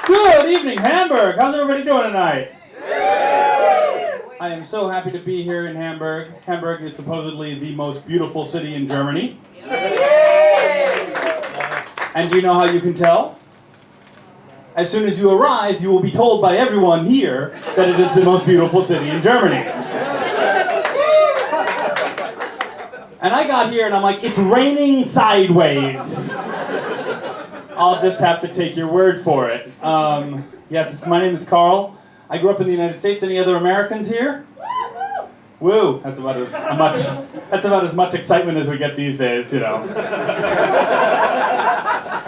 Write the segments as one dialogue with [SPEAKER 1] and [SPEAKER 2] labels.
[SPEAKER 1] Good evening, Hamburg. How's everybody doing tonight? I am so happy to be here in Hamburg. Hamburg is supposedly the most beautiful city in Germany. And do you know how you can tell? As soon as you arrive, you will be told by everyone here that it is the most beautiful city in Germany. And I got here and I'm like, it's raining sideways. I'll just have to take your word for it. Yes, my name is Carl. I grew up in the United States. Any other Americans here? Woo! That's about as much excitement as we get these days, you know.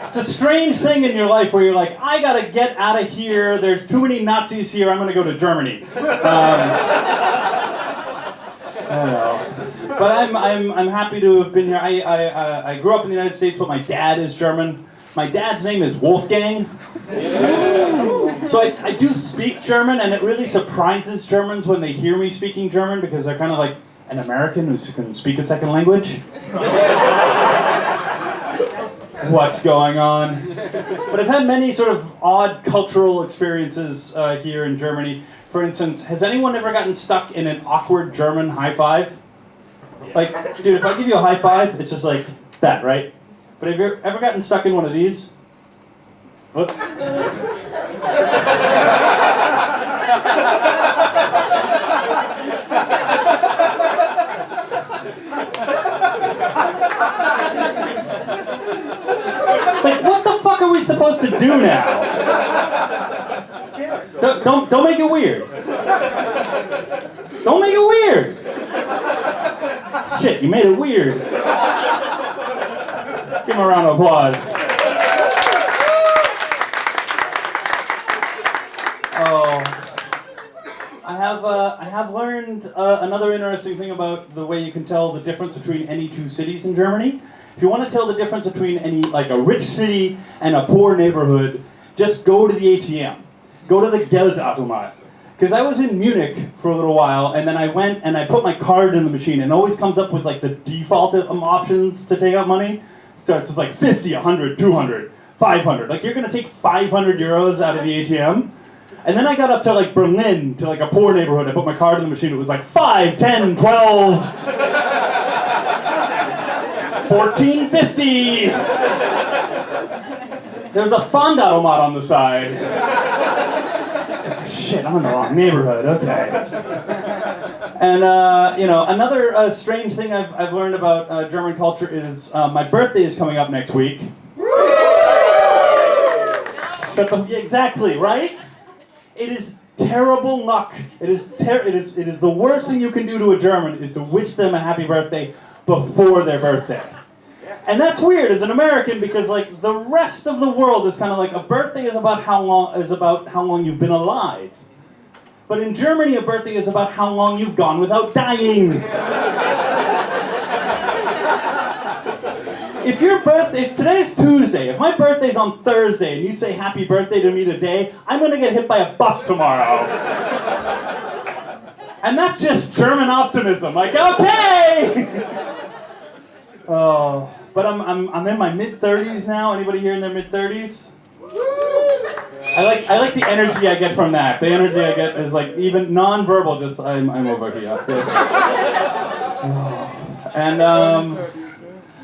[SPEAKER 1] It's a strange thing in your life where you're like, I gotta get out of here. There's too many Nazis here. I'm gonna go to Germany. I don't know. But I'm happy to have been here. I grew up in the United States, but my dad is German. My dad's name is Wolfgang. So I do speak German, and it really surprises Germans when they hear me speaking German because they're kind of like an American who can speak a second language. What's going on? But I've had many sort of odd cultural experiences here in Germany. For instance, has anyone ever gotten stuck in an awkward German high five? Like, dude, if I give you a high five, it's just like that, right? But have you ever gotten stuck in one of these? What? Like, what the fuck are we supposed to do now? Don't make it weird. Don't make it weird. Shit, you made it weird. Give him a round of applause. Oh, I have learned another interesting thing about the way you can tell the difference between any two cities in Germany. If you want to tell the difference between a rich city and a poor neighborhood, just go to the ATM. Go to the Geldautomat. Because I was in Munich for a little while, and then I went and I put my card in the machine, and it always comes up with like the default options to take out money. It starts with like 50, 100, 200, 500. Like you're going to take 500 euros out of the ATM. And then I got up to like Berlin, to like a poor neighborhood. I put my card in the machine. It was like 5, 10, 12, 14.50. There's a Fondautomat on the side. It's like, shit, I'm in the wrong neighborhood. Okay. And another strange thing I've learned about German culture is my birthday is coming up next week. Exactly, right? It is terrible luck. It is the worst thing you can do to a German is to wish them a happy birthday before their birthday. And that's weird as an American because like the rest of the world is kind of like a birthday is about how long you've been alive. But in Germany a birthday is about how long you've gone without dying. If today's Tuesday, if my birthday's on Thursday and you say happy birthday to me today, I'm gonna get hit by a bus tomorrow. And that's just German optimism. Like, okay! Oh, but I'm in my mid-30s now. Anybody here in their mid-30s? I like the energy I get from that. The energy I get is like even non-verbal. Just I'm over here. And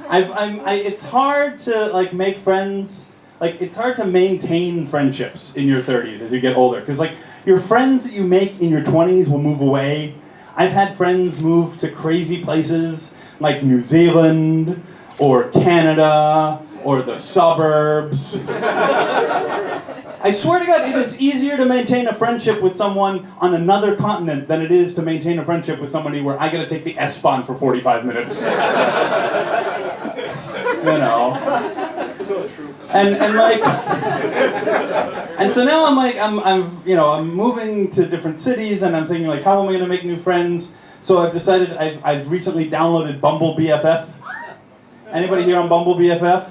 [SPEAKER 1] it's hard to like make friends. Like it's hard to maintain friendships in your 30s as you get older, because like your friends that you make in your 20s will move away. I've had friends move to crazy places like New Zealand or Canada or the suburbs. I swear to God, it is easier to maintain a friendship with someone on another continent than it is to maintain a friendship with somebody where I gotta take the S-Bahn for 45 minutes. You know.
[SPEAKER 2] So true.
[SPEAKER 1] And so now I'm moving to different cities and I'm thinking like, how am I gonna make new friends? So I've decided I've recently downloaded Bumble BFF. Anybody here on Bumble BFF?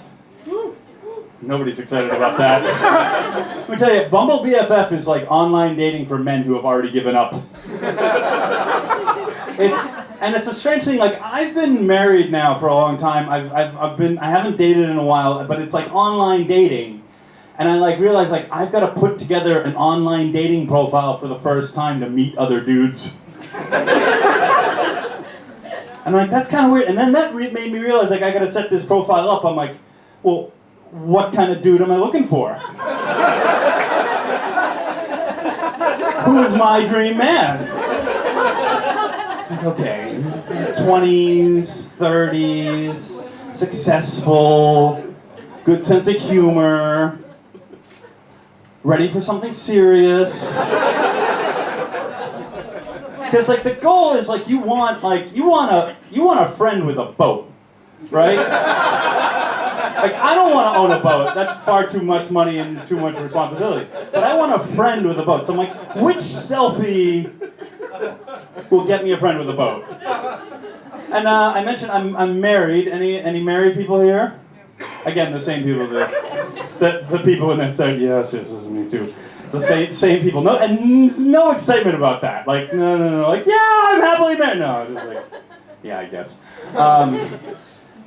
[SPEAKER 1] Nobody's excited about that. Let me tell you, Bumble BFF is like online dating for men who have already given up. It's a strange thing. Like I've been married now for a long time. I haven't dated in a while, but it's like online dating, And I like realized like I've got to put together an online dating profile for the first time to meet other dudes. And like that's kind of weird. And then that made me realize like I got to set this profile up. I'm like, well, what kind of dude am I looking for? Who is my dream man? Okay, 20s, 30s, successful, good sense of humor, ready for something serious. Because like the goal is like you want a friend with a boat, right? Like I don't want to own a boat. That's far too much money and too much responsibility. But I want a friend with a boat. So I'm like, which selfie will get me a friend with a boat? And I mentioned I'm married. Any married people here? Again, the same people the people in their 30s. Yes, me too. The same people. No, and no excitement about that. Like no. Like yeah, I'm happily married. No, just like yeah, I guess.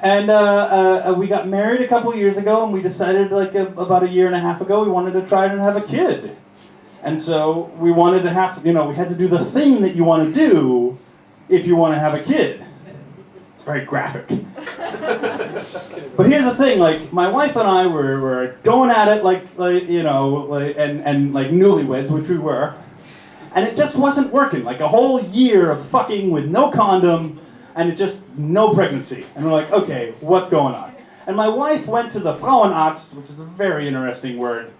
[SPEAKER 1] And we got married a couple years ago, and we decided like about a year and a half ago we wanted to try and have a kid. And so we wanted to have, we had to do the thing that you want to do if you want to have a kid. It's very graphic. But here's the thing, like my wife and I were going at it like newlyweds, which we were, and it just wasn't working. Like a whole year of fucking with no condom, and it just no pregnancy. And we're like, okay, what's going on? And my wife went to the Frauenarzt, which is a very interesting word.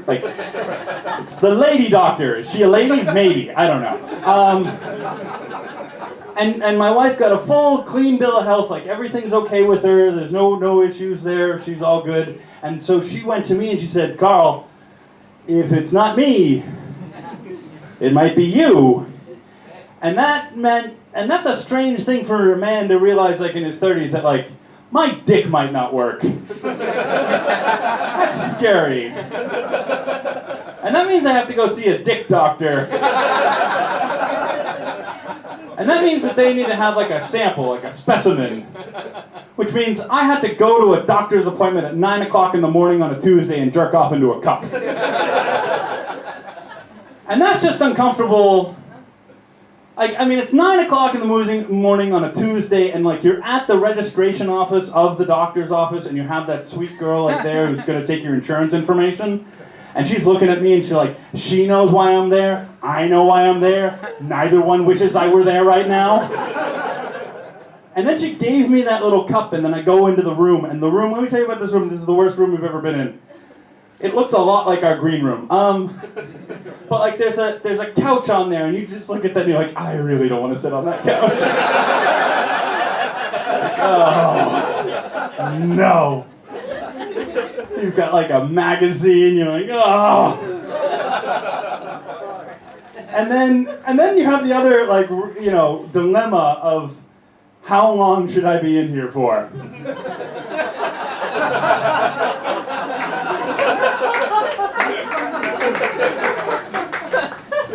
[SPEAKER 1] Like, it's the lady doctor. Is she a lady? Maybe. I don't know. And my wife got a full, clean bill of health. Like, everything's okay with her. There's no issues there. She's all good. And so she went to me and she said, Carl, if it's not me, it might be you. And that meant, and that's a strange thing for a man to realize, like, in his 30s, that, like, my dick might not work. That's scary. And that means I have to go see a dick doctor. And that means that they need to have like a sample, like a specimen. Which means I had to go to a doctor's appointment at 9 o'clock in the morning on a Tuesday and jerk off into a cup. And that's just uncomfortable. Like, I mean, it's 9 o'clock in the morning on a Tuesday, and like you're at the registration office of the doctor's office, and you have that sweet girl like there who's gonna take your insurance information, and she's looking at me, and she's like, she knows why I'm there, I know why I'm there, neither one wishes I were there right now. And then she gave me that little cup, and then I go into the room, and the room, let me tell you about this room, this is the worst room we've ever been in. It looks a lot like our green room. But like there's a couch on there, and you just look at that and you're like, I really don't want to sit on that couch. Oh, no. You've got like a magazine, you're like, oh. And then you have the other like, dilemma of how long should I be in here for?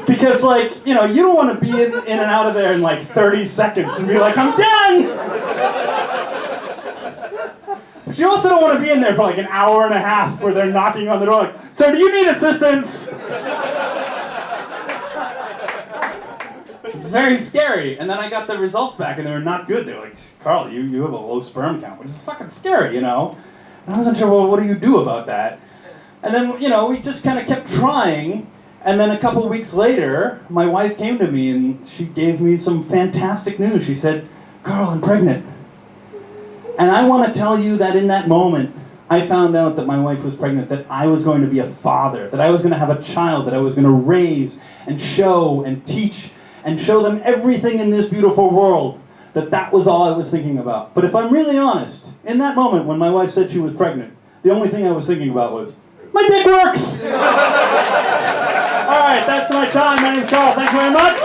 [SPEAKER 1] Because, like, you don't want to be in and out of there in, like, 30 seconds and be like, I'm done! But you also don't want to be in there for, like, an hour and a half where they're knocking on the door like, sir, do you need assistance? It's very scary. And then I got the results back, and they were not good. They were like, Carl, you have a low sperm count, which is fucking scary, And I wasn't sure, well, what do you do about that? And then, we just kind of kept trying. And then a couple weeks later, my wife came to me and she gave me some fantastic news. She said, Carl, I'm pregnant. And I want to tell you that in that moment, I found out that my wife was pregnant, that I was going to be a father, that I was going to have a child, that I was going to raise and show and teach and show them everything in this beautiful world, that was all I was thinking about. But if I'm really honest, in that moment when my wife said she was pregnant, the only thing I was thinking about was, my dick works! All right, that's my time. My name's Carl. Thanks very much.